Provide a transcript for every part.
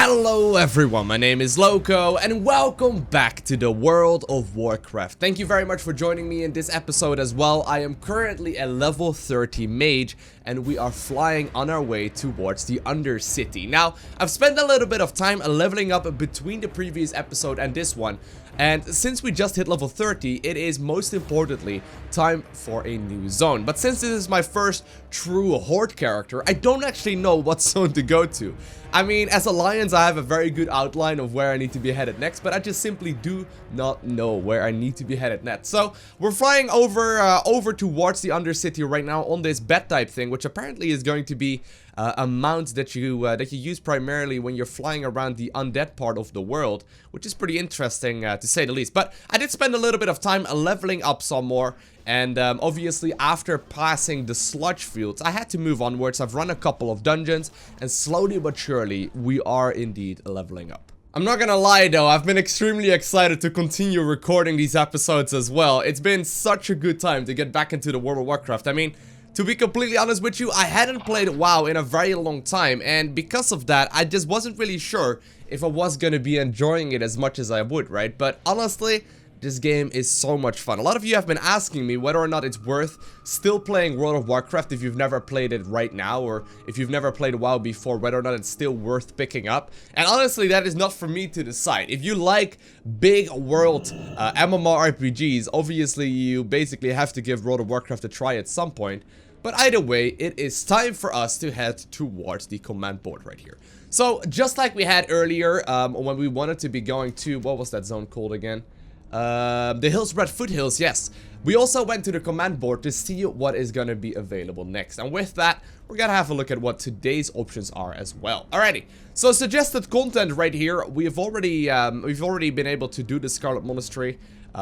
Hello everyone, my name is Lowko and welcome back to the World of Warcraft. Thank you very much for joining me in this episode as well. I am currently a level 30 mage and we are flying on our way towards the Undercity. Now, I've spent a little bit of time leveling up between the previous episode and this one. And since we just hit level 30, it is most importantly time for a new zone. But since this is my first true Horde character, I don't actually know what zone to go to. I mean, as Alliance, I have a very good outline of where I need to be headed next, but I just simply do not know where I need to be headed next. So, we're flying over towards the Undercity right now on this bed type thing, which apparently is going to be a mount that you use primarily when you're flying around the undead part of the world, which is pretty interesting to say the least. But I did spend a little bit of time leveling up some more. And obviously after passing the sludge fields, I had to move onwards. I've run a couple of dungeons and slowly but surely we are indeed leveling up. I'm not gonna lie though, I've been extremely excited to continue recording these episodes as well. It's been such a good time to get back into the World of Warcraft. I mean, to be completely honest with you, I hadn't played WoW in a very long time, and because of that, I just wasn't really sure if I was gonna be enjoying it as much as I would, right? But honestly, this game is so much fun. A lot of you have been asking me whether or not it's worth still playing World of Warcraft if you've never played it right now, or if you've never played WoW before, whether or not it's still worth picking up. And honestly, that is not for me to decide. If you like big world MMORPGs, obviously you basically have to give World of Warcraft a try at some point. But either way, it is time for us to head towards the command board right here. So, just like we had earlier, when we wanted to be going to, what was that zone called again? The Hillspread Foothills, yes. We also went to the command board to see what is going to be available next. And with that, we're going to have a look at what today's options are as well. Alrighty, so suggested content right here. We've already been able to do the Scarlet Monastery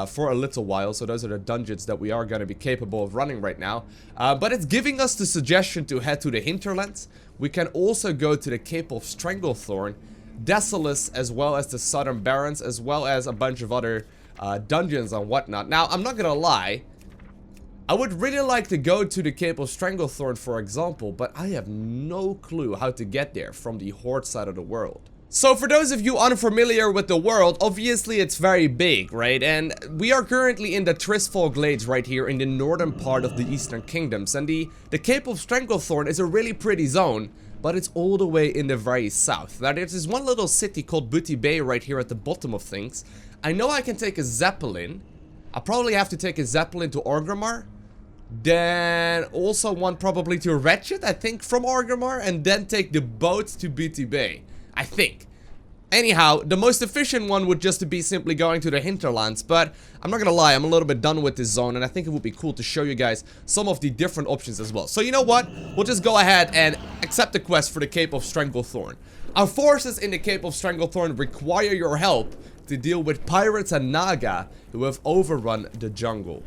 for a little while. So those are the dungeons that we are going to be capable of running right now. But it's giving us the suggestion to head to the hinterlands. We can also go to the Cape of Stranglethorn, Desolus, as well as the Southern Barrens, as well as a bunch of other dungeons and whatnot. Now, I'm not gonna lie, I would really like to go to the Cape of Stranglethorn, for example, but I have no clue how to get there from the Horde side of the world. So for those of you unfamiliar with the world, obviously it's very big, right? And we are currently in the Tristfall Glades right here in the northern part of the Eastern Kingdoms, and the Cape of Stranglethorn is a really pretty zone, but it's all the way in the very south. Now there's this one little city called Booty Bay right here at the bottom of things. I know I can take a Zeppelin. I'll probably have to take a Zeppelin to Orgrimmar. Then also one probably to Wretched, I think, from Orgrimmar. And then take the boat to Booty Bay, I think. Anyhow, the most efficient one would just be simply going to the hinterlands. But I'm not gonna lie, I'm a little bit done with this zone. And I think it would be cool to show you guys some of the different options as well. So you know what? We'll just go ahead and accept the quest for the Cape of Stranglethorn. Our forces in the Cape of Stranglethorn require your help to deal with pirates and Naga who have overrun the jungle.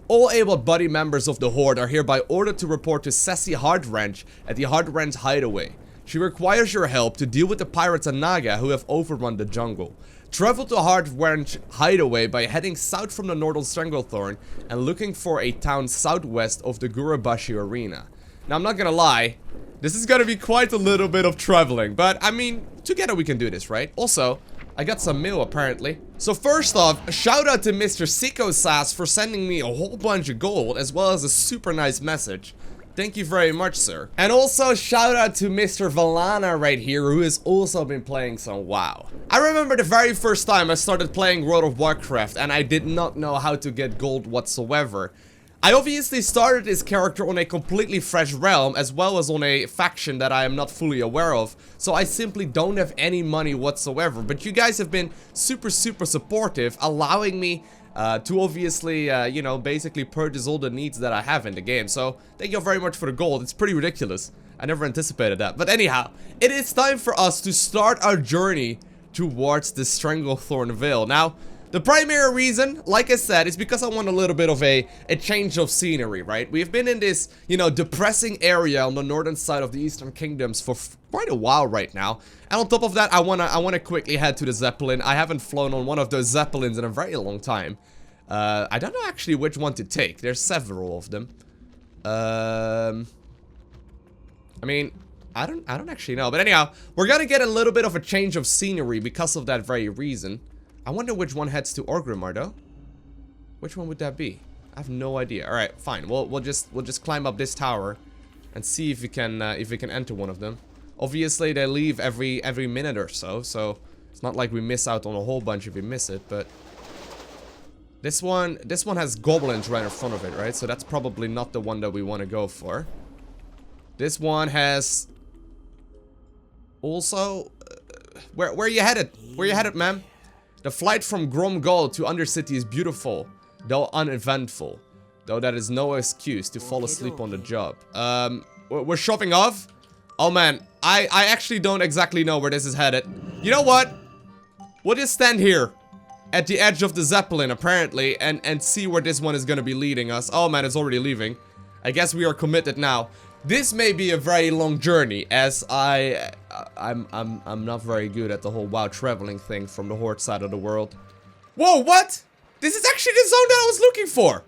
All able-bodied members of the Horde are hereby ordered to report to Sassy Hardwrench at the Hardwrench Hideaway. She requires your help to deal with the pirates and Naga who have overrun the jungle. Travel to Hardwrench Hideaway by heading south from the northern Stranglethorn and looking for a town southwest of the Gurubashi Arena. Now, I'm not gonna lie, this is gonna be quite a little bit of traveling, but I mean, together we can do this, right? Also, I got some mail apparently. So first off, a shout out to Mr. Sicko Sass for sending me a whole bunch of gold as well as a super nice message. Thank you very much, sir. And also shout out to Mr. Valana right here, who has also been playing some WoW. I remember the very first time I started playing World of Warcraft and I did not know how to get gold whatsoever. I obviously started this character on a completely fresh realm as well as on a faction that I am not fully aware of, so I simply don't have any money whatsoever. But you guys have been super supportive, allowing me to obviously, you know, basically purchase all the needs that I have in the game. So thank you very much for the gold. It's pretty ridiculous. I never anticipated that. But anyhow, it is time for us to start our journey towards the Stranglethorn Vale. Now, the primary reason, like I said, is because I want a little bit of a change of scenery, right? We've been in this, you know, depressing area on the northern side of the Eastern Kingdoms for quite a while right now. And on top of that, I wanna quickly head to the Zeppelin. I haven't flown on one of those Zeppelins in a very long time. I don't know actually which one to take. There's several of them. I mean, I don't actually know. But anyhow, we're gonna get a little bit of a change of scenery because of that very reason. I wonder which one heads to Orgrimmar though. Which one would that be? I have no idea. All right, fine. We'll just climb up this tower and see if we can enter one of them. Obviously, they leave every minute or so, so it's not like we miss out on a whole bunch if we miss it. But this one has goblins right in front of it, right? So that's probably not the one that we want to go for. This one has also where are you headed? Where are you headed, ma'am? The flight from Gromgol to Undercity is beautiful, though uneventful. Though that is no excuse to fall asleep on the job. We're shoving off? Oh man, I actually don't exactly know where this is headed. You know what? We'll just stand here at the edge of the Zeppelin, apparently, and see where this one is gonna be leading us. Oh man, it's already leaving. I guess we are committed now. This may be a very long journey, as I'm not very good at the whole WoW traveling thing from the Horde side of the world. Whoa, what? This is actually the zone that I was looking for.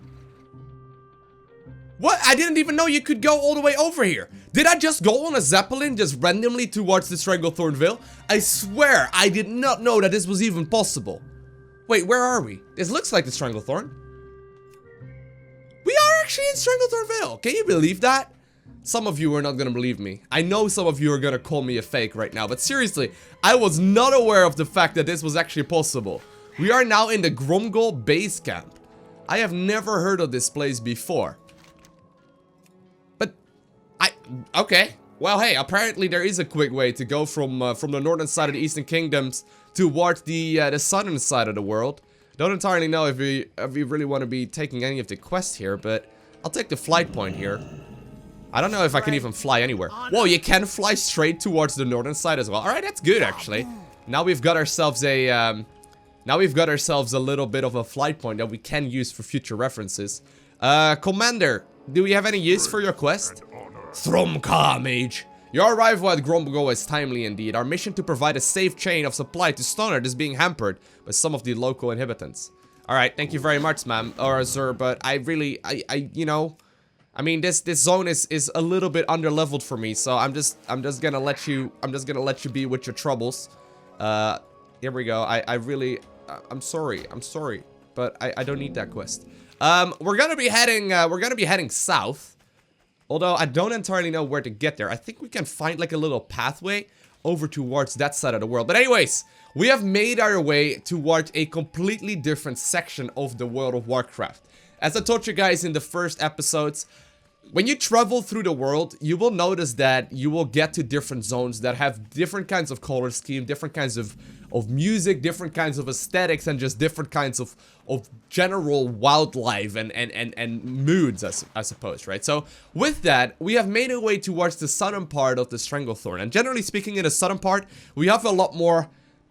What? I didn't even know you could go all the way over here. Did I just go on a Zeppelin just randomly towards the Stranglethorn Vale? I swear, I did not know that this was even possible. Wait, where are we? This looks like the Stranglethorn. We are actually in Stranglethorn Vale. Can you believe that? Some of you are not gonna believe me. I know some of you are gonna call me a fake right now, but seriously, I was not aware of the fact that this was actually possible. We are now in the Gromgol base camp. I have never heard of this place before. But, okay. Well, hey, apparently there is a quick way to go from the northern side of the Eastern Kingdoms towards the southern side of the world. Don't entirely know if we really want to be taking any of the quests here, but I'll take the flight point here. I don't know if I can even fly anywhere. Whoa, you can fly straight towards the northern side as well. All right, that's good actually. Now we've got ourselves a little bit of a flight point that we can use for future references. Commander, do we have any use for your quest? Thrumka, Mage. Your arrival at Gromgol is timely indeed. Our mission to provide a safe chain of supply to Stonard is being hampered by some of the local inhabitants. All right, thank you very much, ma'am or sir, but I really, you know, I mean, this zone is a little bit underleveled for me, so I'm just gonna let you be with your troubles. Here we go. I'm sorry, but I don't need that quest. We're gonna be heading south. Although I don't entirely know where to get there. I think we can find like a little pathway over towards that side of the world. But anyways, we have made our way towards a completely different section of the World of Warcraft. As I told you guys in the first episodes, when you travel through the world, you will notice that you will get to different zones that have different kinds of color scheme, different kinds of music, different kinds of aesthetics, and just different kinds of general wildlife and moods, I suppose, right? So with that, we have made our way towards the southern part of the Stranglethorn. And generally speaking, in the southern part, we have a lot more,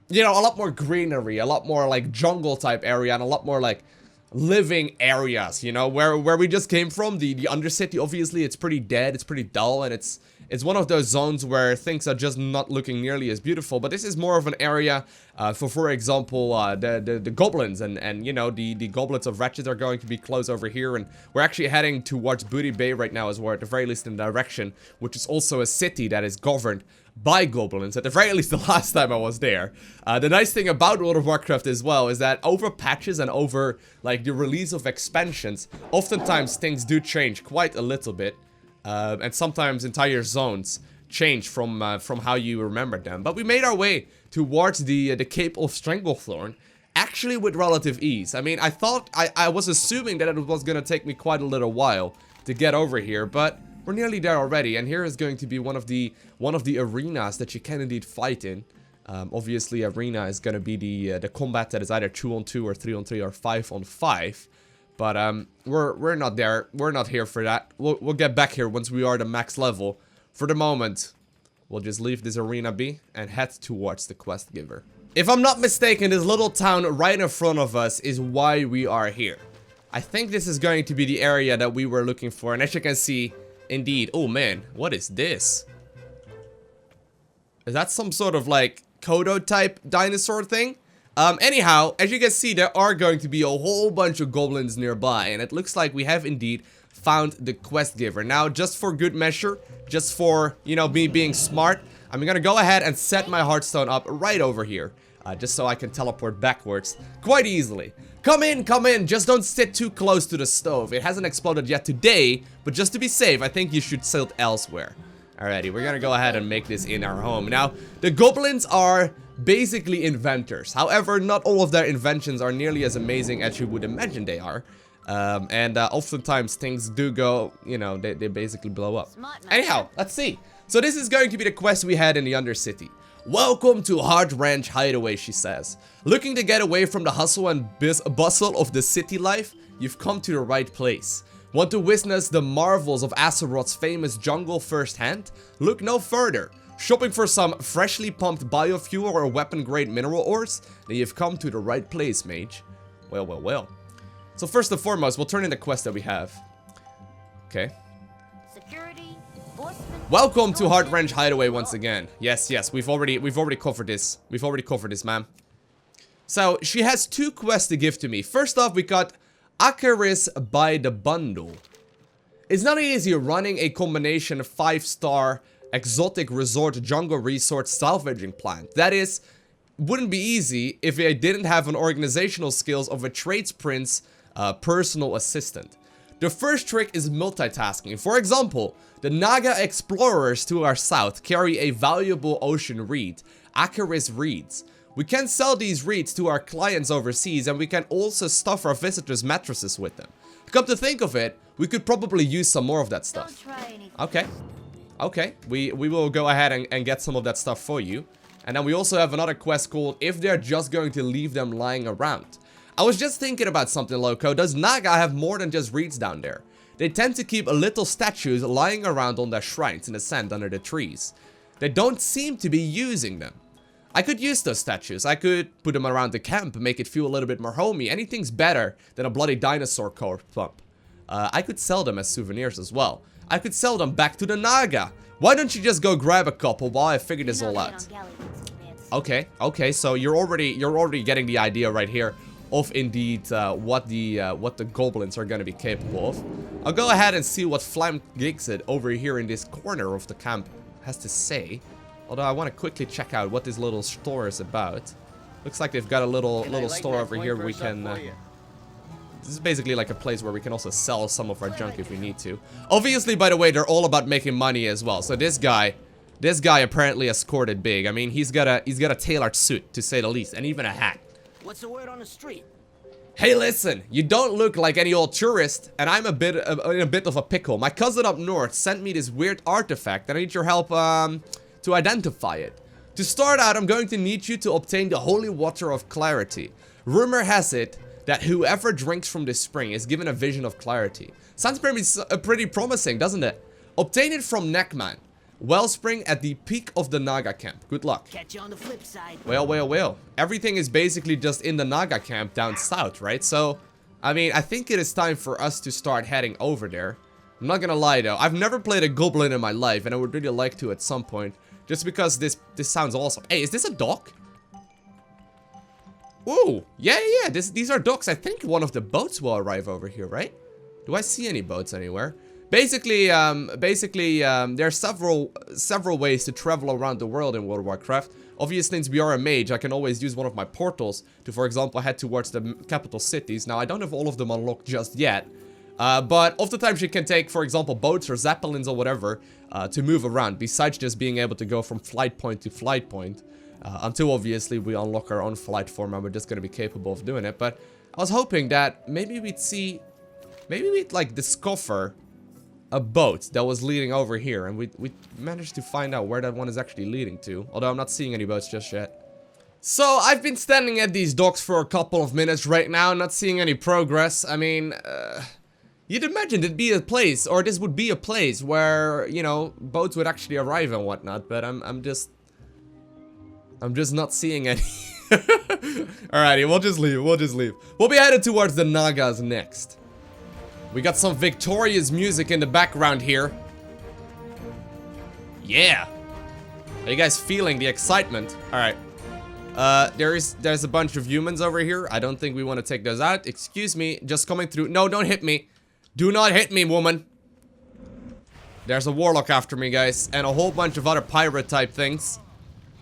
you know, a lot more greenery, a lot more like jungle type area, and a lot more like living areas, you know, where we just came from. The Undercity, obviously, it's pretty dead, it's pretty dull, and it's one of those zones where things are just not looking nearly as beautiful. But this is more of an area for example, the goblins and you know, the goblets of wretches are going to be close over here, and we're actually heading towards Booty Bay right now as well, at the very least in the direction, which is also a city that is governed by goblins, at the very least the last time I was there. The nice thing about World of Warcraft as well is that over patches and over like the release of expansions, oftentimes things do change quite a little bit, and sometimes entire zones change from how you remember them. But we made our way towards the Cape of Stranglethorn, actually with relative ease. I mean, I was assuming that it was gonna take me quite a little while to get over here, but we're nearly there already, and here is going to be one of the arenas that you can indeed fight in. Obviously, arena is gonna be the combat that is either 2-on-2 or 3-on-3 or 5-on-5. But we're not there. We're not here for that. We'll get back here once we are the max level. For the moment, we'll just leave this arena be and head towards the quest giver. If I'm not mistaken, this little town right in front of us is why we are here. I think this is going to be the area that we were looking for, and as you can see, indeed. Oh man, what is this? Is that some sort of like Kodo type dinosaur thing? Anyhow, as you can see, there are going to be a whole bunch of goblins nearby, and it looks like we have indeed found the quest giver. Now, just for good measure, just for, you know, me being smart, I'm gonna go ahead and set my Hearthstone up right over here. Just so I can teleport backwards quite easily. Come in, just don't sit too close to the stove. It hasn't exploded yet today, but just to be safe, I think you should sit elsewhere. Alrighty, we're gonna go ahead and make this in our home. Now, the goblins are basically inventors. However, not all of their inventions are nearly as amazing as you would imagine they are. Oftentimes things do go, you know, they basically blow up. Anyhow, let's see. So this is going to be the quest we had in the Undercity. Welcome to Hard Ranch Hideaway, she says. Looking to get away from the hustle and bustle of the city life? You've come to the right place. Want to witness the marvels of Azeroth's famous jungle firsthand? Look no further. Shopping for some freshly pumped biofuel or weapon-grade mineral ores? Then you've come to the right place, mage. Well. So first and foremost, we'll turn in the quest that we have. Okay. Welcome to Hard Ranch Hideaway once again. Yes, we've already covered this. We've already covered this, ma'am. So she has 2 quests to give to me. First off, we got Akaris by the bundle. It's not easy running a combination 5-star exotic resort jungle resort salvaging plant. That is, wouldn't be easy if I didn't have an organizational skills of a trades prince personal assistant. The first trick is multitasking. For example, the Naga explorers to our south carry a valuable ocean reed, Akaris reeds. We can sell these reeds to our clients overseas, and we can also stuff our visitors' mattresses with them. Come to think of it, we could probably use some more of that stuff. Okay, we will go ahead and get some of that stuff for you. And then we also have another quest called If They're Just Going to Leave Them Lying Around. I was just thinking about something, Lowko. Does Naga have more than just reeds down there? They tend to keep little statues lying around on their shrines in the sand under the trees. They don't seem to be using them. I could use those statues. I could put them around the camp, make it feel a little bit more homey. Anything's better than a bloody dinosaur corpse pump. I could sell them as souvenirs as well. I could sell them back to the Naga. Why don't you just go grab a couple while I figure this all out? Okay, so you're already getting the idea right here of indeed what the goblins are going to be capable of. I'll go ahead and see what Flam Gigsit over here in this corner of the camp has to say. Although I want to quickly check out what this little store is about. Looks like they've got a little store over here where we can... this is basically like a place where we can also sell some of our junk if we need to. Obviously, by the way, they're all about making money as well. So this guy apparently has scored it big. I mean, he's got a tailored suit, to say the least, and even a hat. What's the word on the street? Hey, listen, you don't look like any old tourist, and I'm in a bit of a pickle. My cousin up north sent me this weird artifact, and I need your help to identify it. To start out, I'm going to need you to obtain the holy water of clarity. Rumor has it that whoever drinks from this spring is given a vision of clarity. Sounds pretty promising, doesn't it? Obtain it from Neckman. Wellspring at the peak of the Naga camp. Good luck. Catch you on the flip side. Well. Everything is basically just in the Naga camp down south, right? So, I mean, I think it is time for us to start heading over there. I'm not gonna lie though, I've never played a goblin in my life, and I would really like to at some point. Just because this sounds awesome. Hey, is this a dock? Ooh, yeah, these are docks. I think one of the boats will arrive over here, right? Do I see any boats anywhere? Basically, there are several ways to travel around the world in World of Warcraft. Obviously, since we are a mage, I can always use one of my portals to, for example, head towards the capital cities. Now, I don't have all of them unlocked just yet, but oftentimes you can take, for example, boats or zeppelins or whatever to move around, besides just being able to go from flight point to flight point, until obviously we unlock our own flight form and we're just going to be capable of doing it. But I was hoping that maybe we'd like discover a boat that was leading over here, and we managed to find out where that one is actually leading to, although I'm not seeing any boats just yet. So I've been standing at these docks for a couple of minutes right now, not seeing any progress. I mean, you'd imagine it'd be a place, or this would be a place where, you know, boats would actually arrive and whatnot, but I'm just not seeing any. Alrighty, we'll just leave. We'll be headed towards the Nagas next. We got some victorious music in the background here. Yeah. Are you guys feeling the excitement? Alright. There's a bunch of humans over here. I don't think we want to take those out. Excuse me, just coming through. No, don't hit me. Do not hit me, woman. There's a warlock after me, guys, and a whole bunch of other pirate type things.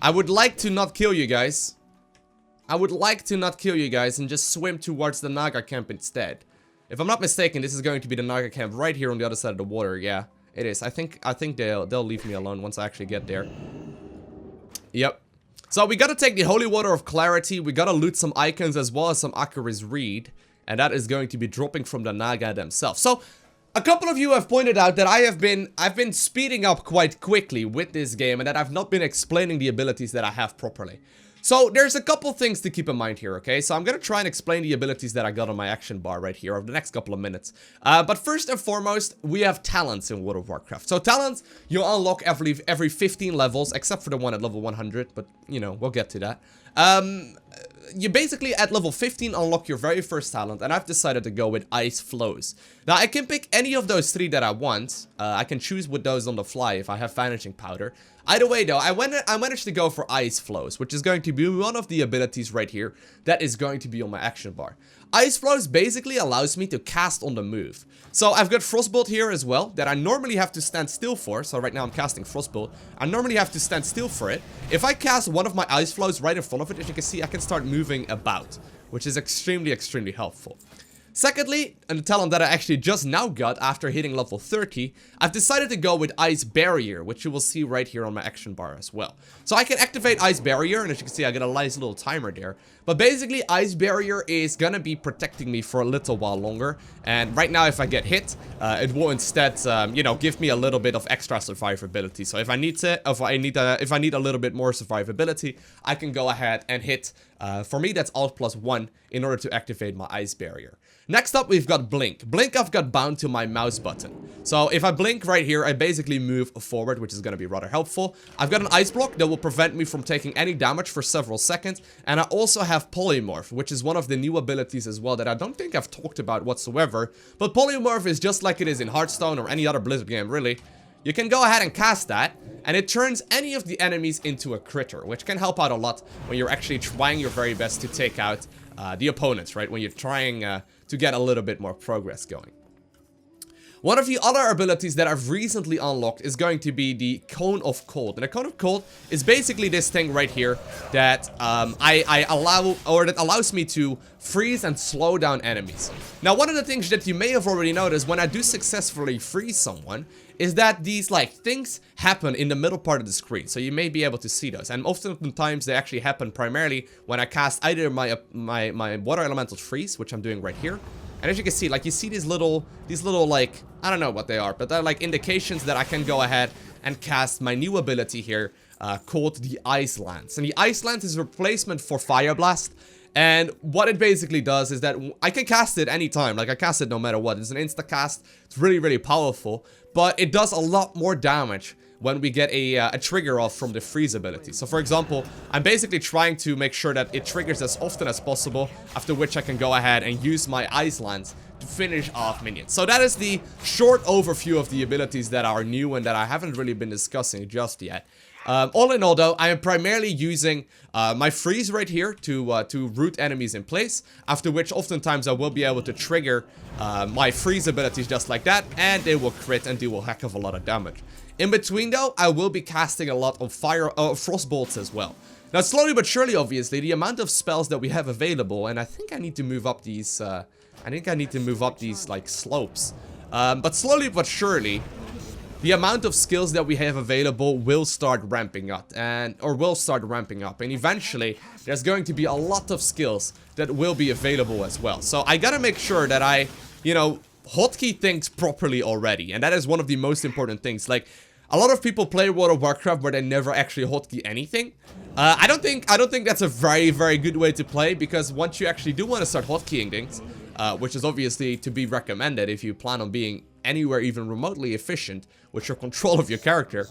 I would like to not kill you guys. I would like to not kill you guys and just swim towards the Naga camp instead. If I'm not mistaken, this is going to be the Naga camp right here on the other side of the water. Yeah, it is. I think they'll leave me alone once I actually get there. Yep. So we gotta take the Holy Water of Clarity. We gotta loot some icons as well as some Akari's Reed. And that is going to be dropping from the Naga themselves. So, a couple of you have pointed out that I've been speeding up quite quickly with this game and that I've not been explaining the abilities that I have properly. So there's a couple things to keep in mind here, okay? So I'm gonna try and explain the abilities that I got on my action bar right here over the next couple of minutes. But first and foremost, we have talents in World of Warcraft. So talents, you unlock every 15 levels, except for the one at level 100, but, you know, we'll get to that. You basically, at level 15, unlock your very first talent, and I've decided to go with Ice Flows. Now, I can pick any of those 3 that I want. I can choose with those on the fly if I have Vanishing Powder. Either way, though, I managed to go for Ice Flows, which is going to be one of the abilities right here that is going to be on my action bar. Ice Flows basically allows me to cast on the move. So I've got Frostbolt here as well, that I normally have to stand still for. So right now I'm casting Frostbolt. I normally have to stand still for it. If I cast one of my Ice Flows right in front of it, as you can see, I can start moving about, which is extremely, extremely helpful. Secondly, and the talent that I actually just now got after hitting level 30, I've decided to go with Ice Barrier, which you will see right here on my action bar as well. So I can activate Ice Barrier, and as you can see, I got a nice little timer there. But basically, Ice Barrier is gonna be protecting me for a little while longer. And right now, if I get hit, it will instead, you know, give me a little bit of extra survivability. So if I need a little bit more survivability, I can go ahead and hit. For me, that's Alt +1 in order to activate my Ice Barrier. Next up, we've got Blink. Blink I've got bound to my mouse button. So if I blink right here, I basically move forward, which is going to be rather helpful. I've got an Ice Block that will prevent me from taking any damage for several seconds. And I also have Polymorph, which is one of the new abilities as well that I don't think I've talked about whatsoever. But Polymorph is just like it is in Hearthstone or any other Blizzard game, really. You can go ahead and cast that, and it turns any of the enemies into a critter, which can help out a lot when you're actually trying your very best to take out the opponents, right? When you're trying to get a little bit more progress going. One of the other abilities that I've recently unlocked is going to be the Cone of Cold. And the Cone of Cold is basically this thing right here that that allows me to freeze and slow down enemies. Now, one of the things that you may have already noticed when I do successfully freeze someone is that these things happen in the middle part of the screen, so you may be able to see those. And oftentimes they actually happen primarily when I cast either my Water Elemental Freeze, which I'm doing right here. And as you can see, you see these little I don't know what they are, but they're indications that I can go ahead and cast my new ability here, called the Ice Lance. And the Ice Lance is a replacement for Fire Blast. And what it basically does is that I can cast it anytime, I cast it no matter what. It's an insta-cast, it's really, really powerful, but it does a lot more damage when we get a trigger off from the freeze ability. So for example, I'm basically trying to make sure that it triggers as often as possible, after which I can go ahead and use my Ice Lance to finish off minions. So that is the short overview of the abilities that are new and that I haven't really been discussing just yet. All in all, though, I am primarily using my freeze right here to root enemies in place, after which oftentimes I will be able to trigger my freeze abilities just like that, and they will crit and do a heck of a lot of damage. In between, though, I will be casting a lot of frost bolts as well. Now, slowly but surely, obviously, the amount of spells that we have available, and I think I need to move up these, slopes. But slowly but surely, the amount of skills that we have available will start ramping up, and eventually there's going to be a lot of skills that will be available as well. So I gotta make sure that I, hotkey things properly already, and that is one of the most important things. A lot of people play World of Warcraft where they never actually hotkey anything. I don't think that's a very, very good way to play, because once you actually do want to start hotkeying things, which is obviously to be recommended if you plan on being anywhere even remotely efficient with your control of your character,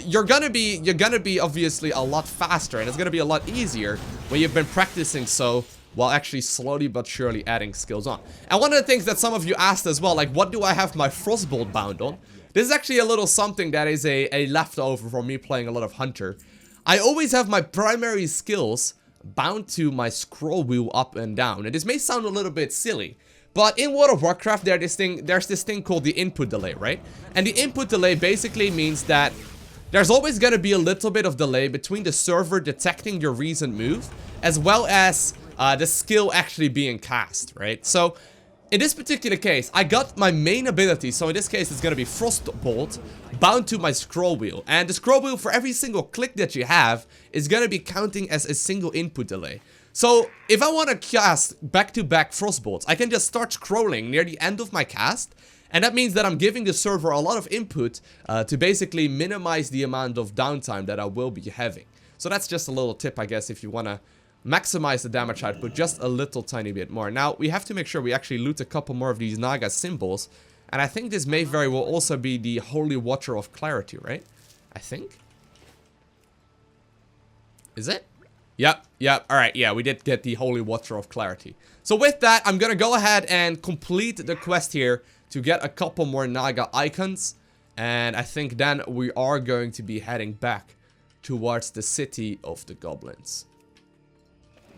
you're gonna be obviously a lot faster, and it's gonna be a lot easier when you've been practicing so while actually slowly but surely adding skills on. And one of the things that some of you asked as well, what do I have my Frostbolt bound on? This is actually a little something that is a leftover from me playing a lot of Hunter. I always have my primary skills bound to my scroll wheel up and down, and this may sound a little bit silly, But in World of Warcraft, there's this thing called the input delay, right? And the input delay basically means that there's always going to be a little bit of delay between the server detecting your recent move, as well as the skill actually being cast, right? So in this particular case, I got my main ability, so in this case it's going to be Frostbolt, bound to my scroll wheel. And the scroll wheel, for every single click that you have, is going to be counting as a single input delay. So if I want to cast back-to-back Frostbolts, I can just start scrolling near the end of my cast. And that means that I'm giving the server a lot of input to basically minimize the amount of downtime that I will be having. So that's just a little tip, I guess, if you want to maximize the damage output just a little tiny bit more. Now, we have to make sure we actually loot a couple more of these Naga symbols. And I think this may very well also be the Holy Water of Clarity, right? I think. Is it? Yep. Alright, yeah, we did get the Holy Water of Clarity. So with that, I'm gonna go ahead and complete the quest here to get a couple more Naga icons. And I think then we are going to be heading back towards the City of the Goblins.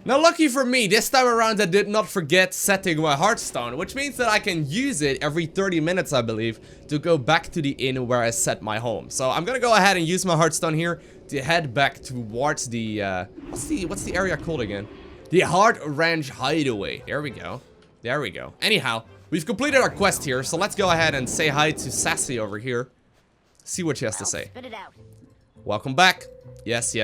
Now, lucky for me, this time around I did not forget setting my Hearthstone, which means that I can use it every 30 minutes, I believe, to go back to the inn where I set my home. So I'm gonna go ahead and use my Hearthstone here to head back towards the, what's the area called again? The Hard Ranch Hideaway. There we go. There we go. Anyhow, we've completed our quest here, so let's go ahead and say hi to Sassy over here. See what she has to say. Spit it out. Welcome back. Yes.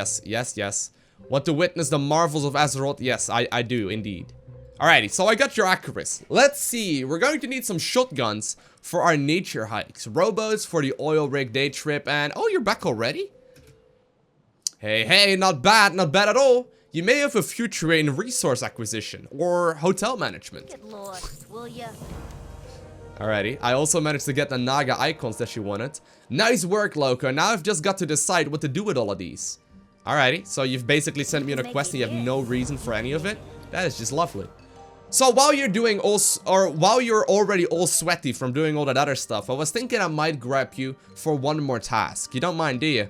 Want to witness the marvels of Azeroth? Yes, I do indeed. Alrighty, so I got your Acuris. Let's see, we're going to need some shotguns for our nature hikes, rowboats for the oil rig day trip, and oh, you're back already? Hey, not bad at all. You may have a future in resource acquisition or hotel management. Good lord, will ya? Alrighty, I also managed to get the Naga icons that she wanted. Nice work, Loko. Now I've just got to decide what to do with all of these. Alrighty, so you've basically sent me on a quest and you have no reason for any of it? That is just lovely. So while you're doing while you're already all sweaty from doing all that other stuff, I was thinking I might grab you for one more task. You don't mind, do you?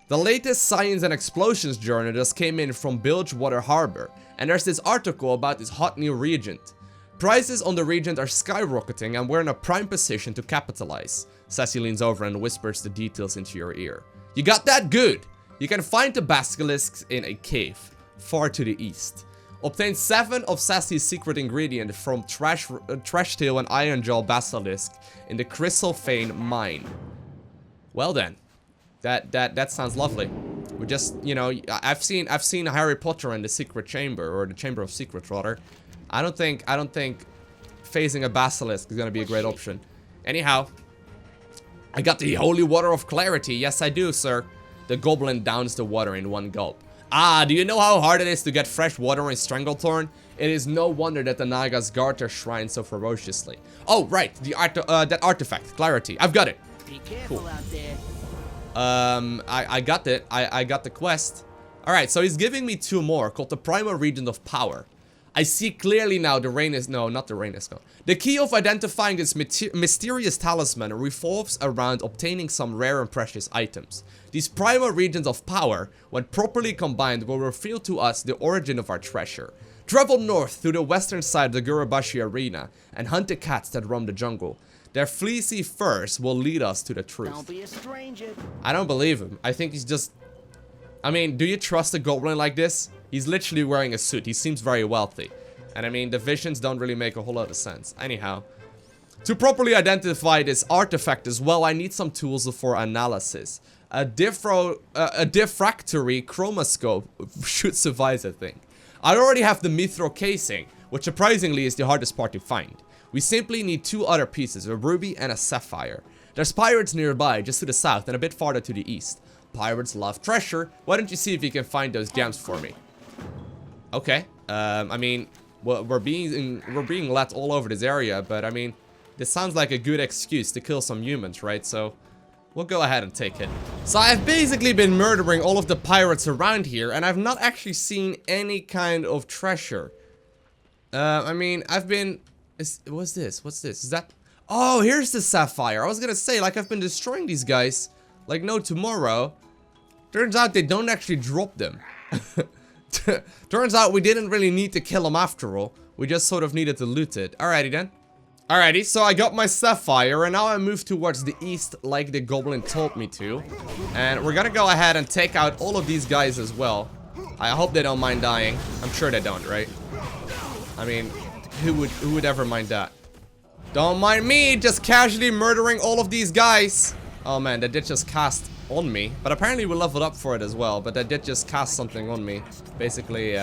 The latest Science and Explosions journal just came in from Bilgewater Harbor, and there's this article about this hot new regent. Prices on the regent are skyrocketing and we're in a prime position to capitalize. Sassy leans over and whispers the details into your ear. You got that? Good! You can find the basilisks in a cave, far to the east. Obtain 7 of Sassy's secret ingredients from Trashtail and Ironjaw Basilisk in the Crystal Fane mine. Well then, that sounds lovely. We just, you know, I've seen Harry Potter in the Secret Chamber, or the Chamber of Secrets rather. I don't think facing a basilisk is gonna be a great option. Anyhow, I got the Holy Water of Clarity. Yes, I do, sir. The goblin downs the water in one gulp. Ah, do you know how hard it is to get fresh water in Stranglethorn? It is no wonder that the Nagas guard their shrine so ferociously. Oh, right, that artifact, Clarity. I've got it. Be careful out there. I got it. I got the quest. Alright, so he's giving me 2 more, called the Primal Regent of Power. I see clearly now the rain is... No, not the rain is gone. The key of identifying this mysterious talisman revolves around obtaining some rare and precious items. These primal regions of power, when properly combined, will reveal to us the origin of our treasure. Travel north through the western side of the Gurubashi arena and hunt the cats that roam the jungle. Their fleecy furs will lead us to the truth. Don't be a stranger. I don't believe him. I think he's just... I mean, do you trust a goblin like this? He's literally wearing a suit. He seems very wealthy. And I mean, the visions don't really make a whole lot of sense. Anyhow, to properly identify this artifact as well, I need some tools for analysis. A diffractory chromoscope should suffice, I think. I already have the mithril casing, which surprisingly is the hardest part to find. We simply need 2 other pieces, a ruby and a sapphire. There's pirates nearby, just to the south and a bit farther to the east. Pirates love treasure. Why don't you see if you can find those gems for me? Okay. I mean, well, we're being let all over this area, but I mean, this sounds like a good excuse to kill some humans, right? So we'll go ahead and take it. So I've basically been murdering all of the pirates around here, and I've not actually seen any kind of treasure. I mean, I've been... What's this? What's this? Is that... Oh, here's the sapphire. I was gonna say, like, I've been destroying these guys like no tomorrow. Turns out they don't actually drop them. Turns out we didn't really need to kill them after all. We just sort of needed to loot it. Alrighty then. Alrighty, so I got my sapphire, and now I move towards the east like the goblin told me to. And we're gonna go ahead and take out all of these guys as well. I hope they don't mind dying. I'm sure they don't, right? I mean, who would ever mind that? Don't mind me just casually murdering all of these guys. Oh man, they did just cast on me. But apparently we leveled up for it as well. But they did just cast something on me. Basically,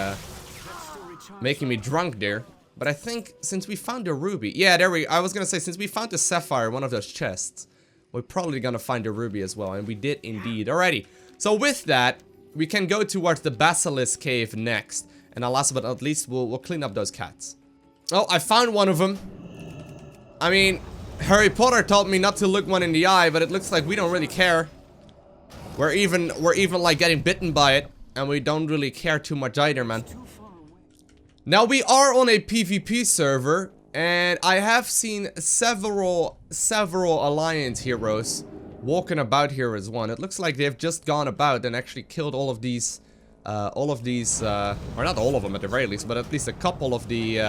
making me drunk there. But I think since we found a ruby, yeah, I was gonna say, since we found the sapphire in one of those chests, we're probably gonna find a ruby as well, and we did indeed. Alrighty, so with that, we can go towards the basilisk cave next, and last but not least, we'll clean up those cats. Oh, I found one of them. I mean, Harry Potter told me not to look one in the eye, but it looks like we don't really care. We're even like getting bitten by it, and we don't really care too much either, man. Now we are on a PvP server, and I have seen several Alliance heroes walking about here as one. It looks like they've just gone about and actually killed all of these, or not all of them at the very least, but at least a couple of the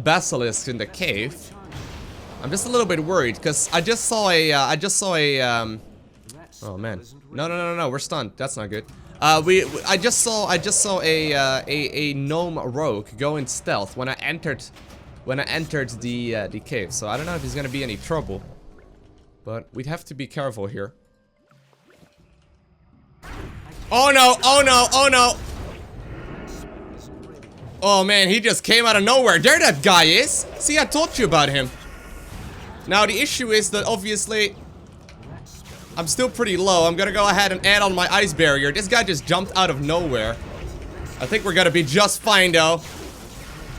basilisks in the cave. I'm just a little bit worried because I just saw a, oh man, no, we're stunned. That's not good. I just saw a gnome rogue go in stealth when I entered the cave. So I don't know if there's gonna be any trouble, but we'd have to be careful here. Oh no! Oh no! Oh no! Oh man, he just came out of nowhere. There that guy is. See, I told you about him. Now the issue is that obviously I'm still pretty low. I'm gonna go ahead and add on my ice barrier. This guy just jumped out of nowhere. I think we're gonna be just fine though.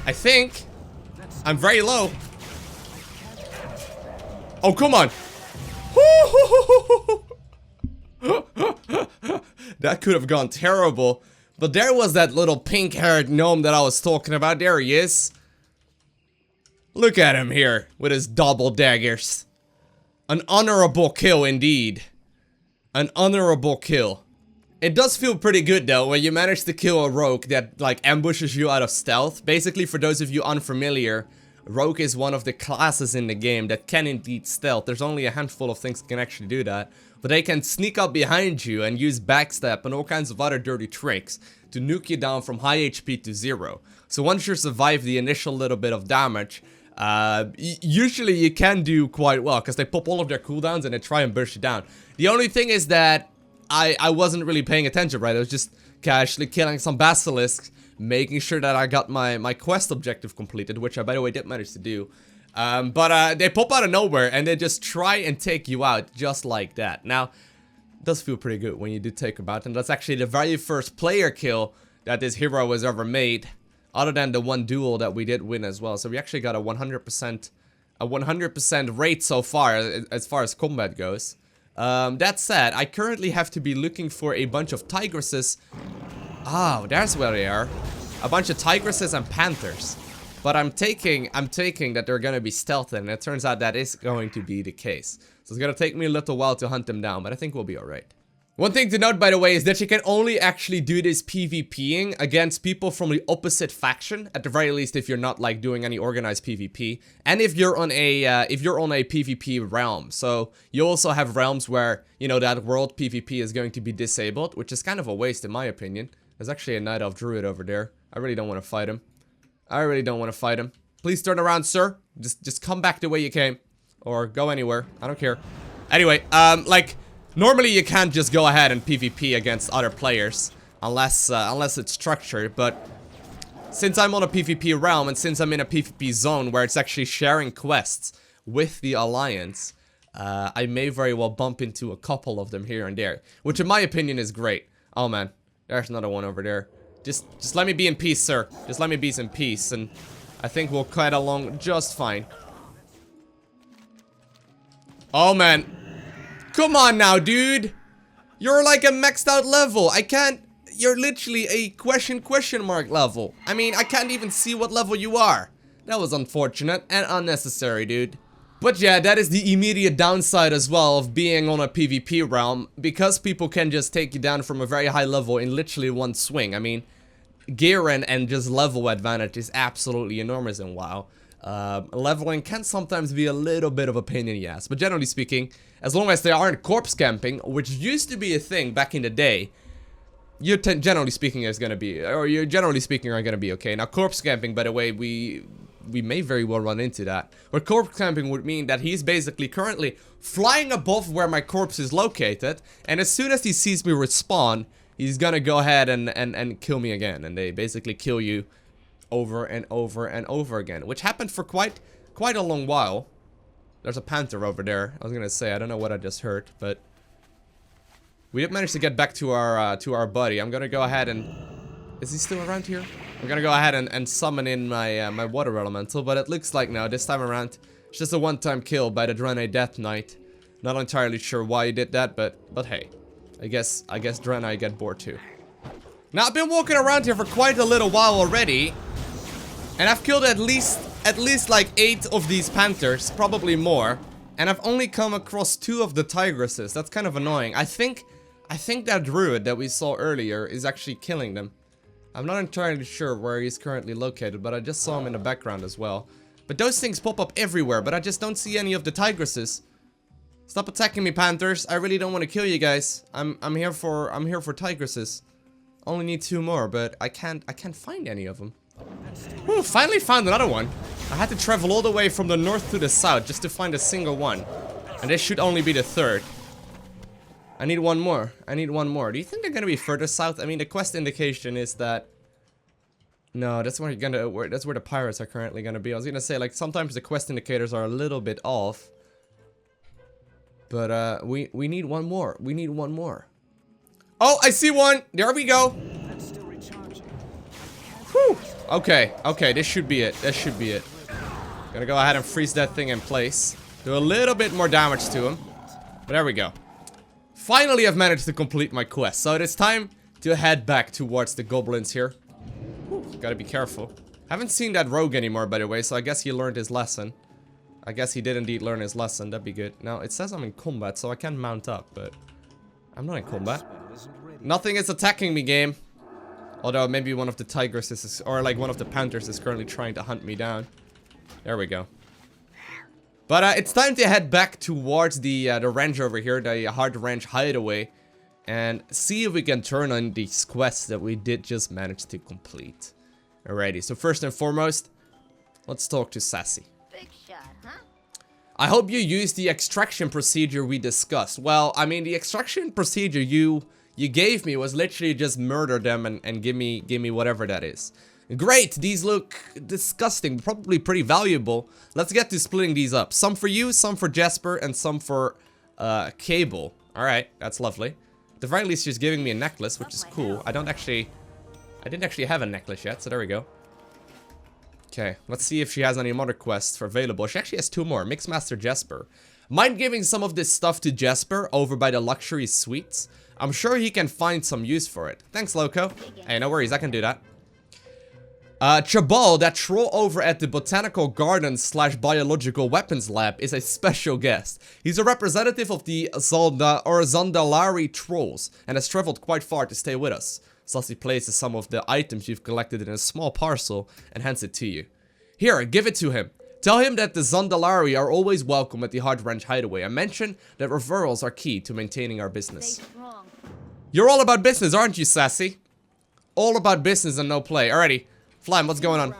I think. I'm very low. Oh, come on. That could have gone terrible. But there was that little pink-haired gnome that I was talking about. There he is. Look at him here with his double daggers. An honorable kill indeed. An honorable kill. It does feel pretty good though when you manage to kill a rogue that like ambushes you out of stealth. Basically, for those of you unfamiliar, rogue is one of the classes in the game that can indeed stealth. There's only a handful of things that can actually do that. But they can sneak up behind you and use backstab and all kinds of other dirty tricks to nuke you down from high HP to 0. So once you survive the initial little bit of damage, usually you can do quite well because they pop all of their cooldowns and they try and burst you down. The only thing is that I wasn't really paying attention, right? I was just casually killing some basilisks, making sure that I got my quest objective completed, which I, by the way, did manage to do. But they pop out of nowhere and they just try and take you out just like that. Now, it does feel pretty good when you do take them out, and that's actually the very first player kill that this hero has ever made, other than the one duel that we did win as well. So we actually got a 100% rate so far as combat goes. That said, I currently have to be looking for a bunch of tigresses. Oh, there's where they are. A bunch of tigresses and panthers. But I'm taking that they're gonna be stealthy, and it turns out that is going to be the case. So it's gonna take me a little while to hunt them down, but I think we'll be alright. One thing to note, by the way, is that you can only actually do this PvPing against people from the opposite faction, at the very least if you're not like doing any organized PvP, and if you're on a PvP realm. So you also have realms where, you know, that world PvP is going to be disabled, which is kind of a waste in my opinion. There's actually a Night Elf Druid over there. I really don't want to fight him. Please turn around, sir. Just come back the way you came, or go anywhere. I don't care. Anyway, like, normally you can't just go ahead and PvP against other players unless it's structured, but since I'm on a PvP realm and since I'm in a PvP zone where it's actually sharing quests with the Alliance, I may very well bump into a couple of them here and there, which in my opinion is great. Oh man, there's another one over there. Just let me be in peace, sir. Just let me be in peace, and I think we'll cut along just fine. Oh man. Come on now, dude. You're like a maxed out level. I can't... You're literally a question mark level. I mean, I can't even see what level you are. That was unfortunate and unnecessary, dude. But yeah, that is the immediate downside as well of being on a PvP realm, because people can just take you down from a very high level in literally one swing. I mean, gear and just level advantage is absolutely enormous in WoW. leveling can sometimes be a little bit of a pain in the ass. But generally speaking, as long as they aren't corpse camping, which used to be a thing back in the day, you're generally speaking is gonna be, or you're generally speaking are gonna be okay. Now, corpse camping, by the way, we may very well run into that. Where corpse camping would mean that he's basically currently flying above where my corpse is located, and as soon as he sees me respawn, he's gonna go ahead and kill me again. And they basically kill you over and over and over again, which happened for quite a long while. There's a panther over there. I was gonna say, I don't know what I just heard, but we did manage to get back to our buddy. I'm gonna go ahead and... Is he still around here? I'm gonna go ahead and summon in my my water elemental, but it looks like now this time around it's just a one-time kill by the Draenei Death Knight. Not entirely sure why he did that, but hey, I guess Draenei get bored too. Now, I've been walking around here for quite a little while already, and I've killed at least like 8 of these panthers, probably more, and I've only come across 2 of the tigresses. That's kind of annoying. I think that druid that we saw earlier is actually killing them. I'm not entirely sure where he's currently located, but I just saw him in the background as well. But those things pop up everywhere, but I just don't see any of the tigresses. Stop attacking me, panthers. I really don't want to kill you guys. I'm here for tigresses. Only need 2 more, but I can't find any of them. Ooh, finally found another one. I had to travel all the way from the north to the south just to find a single one. And this should only be the 3rd. I need 1 more. I need 1 more. Do you think they're gonna be further south? I mean, the quest indication is that... No, that's where that's where the pirates are currently gonna be. I was gonna say, like, sometimes the quest indicators are a little bit off. But, we need 1 more. We need 1 more. Oh, I see one! There we go! Whew! Okay, this should be it. This should be it. Gonna go ahead and freeze that thing in place. Do a little bit more damage to him. But there we go. Finally, I've managed to complete my quest, so it is time to head back towards the goblins here. Whew, gotta be careful. Haven't seen that rogue anymore, by the way, so I guess he learned his lesson. I guess he did indeed learn his lesson, that'd be good. Now, it says I'm in combat, so I can mount up, but... I'm not in combat. Nothing is attacking me, game. Although, maybe one of the tigresses is, or like one of the panthers is currently trying to hunt me down. There we go. But it's time to head back towards the ranch over here, the Horde Ranch Hideaway, and see if we can turn on these quests that we did just manage to complete. Alrighty, so first and foremost, let's talk to Sassy. Big shot, huh? I hope you used the extraction procedure we discussed. Well, I mean, the extraction procedure you gave me was literally just murder them and give me whatever that is. Great, these look disgusting, probably pretty valuable. Let's get to splitting these up. Some for you, some for Jesper, and some for Cable. Alright, that's lovely. At the very least, she's giving me a necklace, which is cool. I didn't actually have a necklace yet, so there we go. Okay, let's see if she has any other quests for available. She actually has 2 more. Mixmaster Jesper. Mind giving some of this stuff to Jesper over by the luxury suites? I'm sure he can find some use for it. Thanks, Lowko. Hey, no worries, I can do that. Chabal, that troll over at the Botanical Gardens / Biological Weapons Lab, is a special guest. He's a representative of the Zandalari trolls and has traveled quite far to stay with us. Sassy places some of the items you've collected in a small parcel and hands it to you. Here, give it to him. Tell him that the Zandalari are always welcome at the Horde Ranch Hideaway, and mention that referrals are key to maintaining our business. You're all about business, aren't you, Sassy? All about business and no play. Alrighty. Flame, what's going on?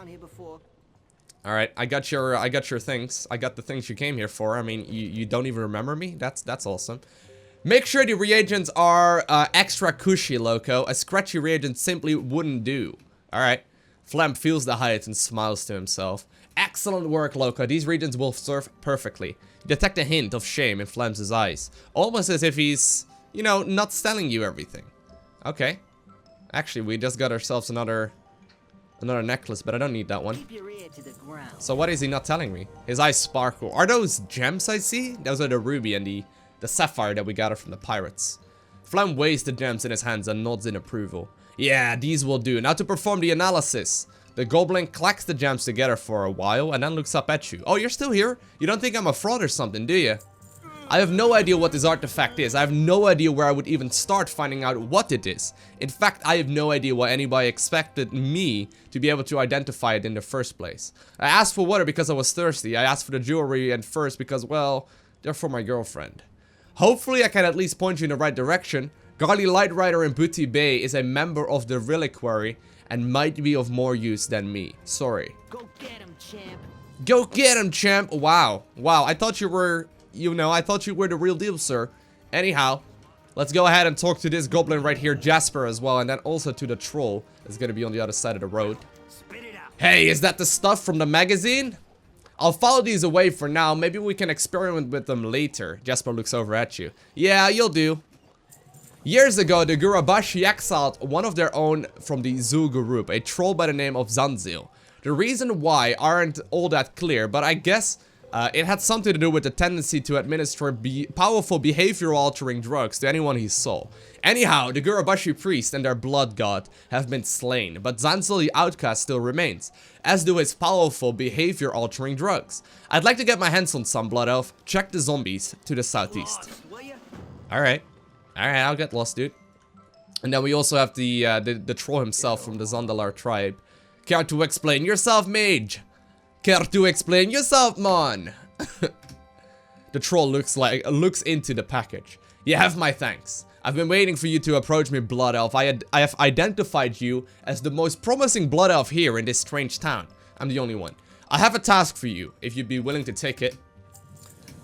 Alright, I got your things. I got the things you came here for. I mean, you don't even remember me? That's awesome. Make sure the reagents are extra cushy, Lowko. A scratchy reagent simply wouldn't do. Alright. Flem feels the height and smiles to himself. Excellent work, Lowko. These reagents will serve perfectly. You detect a hint of shame in Flem's eyes. Almost as if he's, you know, not selling you everything. Okay. Actually, we just got ourselves another necklace, but I don't need that one. Keep your ear to the ground. So what is he not telling me? His eyes sparkle. Are those gems I see? Those are the ruby and the sapphire that we gathered from the pirates. Flem weighs the gems in his hands and nods in approval. Yeah, these will do. Now to perform the analysis. The goblin clacks the gems together for a while and then looks up at you. Oh, you're still here? You don't think I'm a fraud or something, do you? I have no idea what this artifact is. I have no idea where I would even start finding out what it is. In fact, I have no idea why anybody expected me to be able to identify it in the first place. I asked for water because I was thirsty. I asked for the jewelry and furs because, well, they're for my girlfriend. Hopefully, I can at least point you in the right direction. Garly Lightrider in Booty Bay is a member of the Reliquary and might be of more use than me. Sorry. Go get him, champ. Go get him, champ. Wow. Wow, I thought you were... I thought you were the real deal, sir. Anyhow, let's go ahead and talk to this goblin right here, Jasper, as well. And then also to the troll that's going to be on the other side of the road. Hey, is that the stuff from the magazine? I'll follow these away for now. Maybe we can experiment with them later. Jasper looks over at you. Yeah, you'll do. Years ago, the Gurabashi exiled one of their own from the Zoo group, a troll by the name of Zanzil. The reason why aren't all that clear, but I guess... it had something to do with the tendency to administer powerful behavior-altering drugs to anyone he saw. Anyhow, the Gurabashi priest and their blood god have been slain, but Zanzil the outcast still remains, as do his powerful behavior-altering drugs. I'd like to get my hands on some, Blood Elf. Check the zombies to the southeast. Alright. Alright, I'll get lost, dude. And then we also have the troll himself from the Zandalar tribe. Care to explain yourself, Mage? Care to explain yourself, man? The troll looks into the package. You have my thanks. I've been waiting for you to approach me, Blood Elf. I have identified you as the most promising Blood Elf here in this strange town. I'm the only one. I have a task for you, if you'd be willing to take it.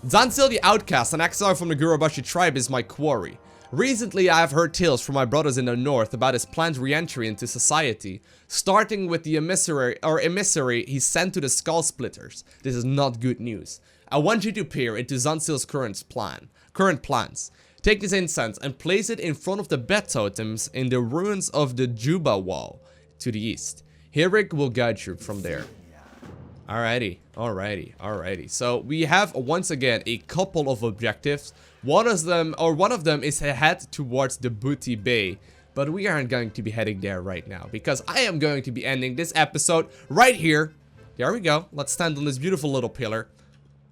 Zanzil the Outcast, an exile from the Gurabashi tribe, is my quarry. Recently, I have heard tales from my brothers in the north about his planned re-entry into society, starting with the emissary he sent to the Skull Splitters. This is not good news. I want you to peer into Zanzil's current plans. Take this incense and place it in front of the bed totems in the ruins of the Juba wall to the east. Hirik will guide you from there. Alrighty. So we have once again a couple of objectives. One of them is to head towards the Booty Bay, but we aren't going to be heading there right now because I am going to be ending this episode right here. There we go. Let's stand on this beautiful little pillar.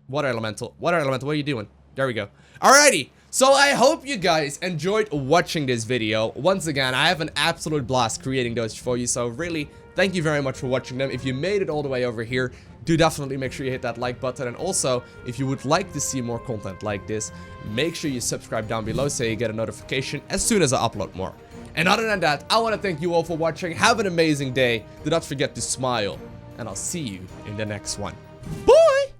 Water elemental, what are you doing? There we go. Alrighty. So I hope you guys enjoyed watching this video. Once again, I have an absolute blast creating those for you. So really, thank you very much for watching them. If you made it all the way over here, do definitely make sure you hit that like button. And also, if you would like to see more content like this, make sure you subscribe down below so you get a notification as soon as I upload more. And other than that, I want to thank you all for watching. Have an amazing day. Do not forget to smile. And I'll see you in the next one. Bye!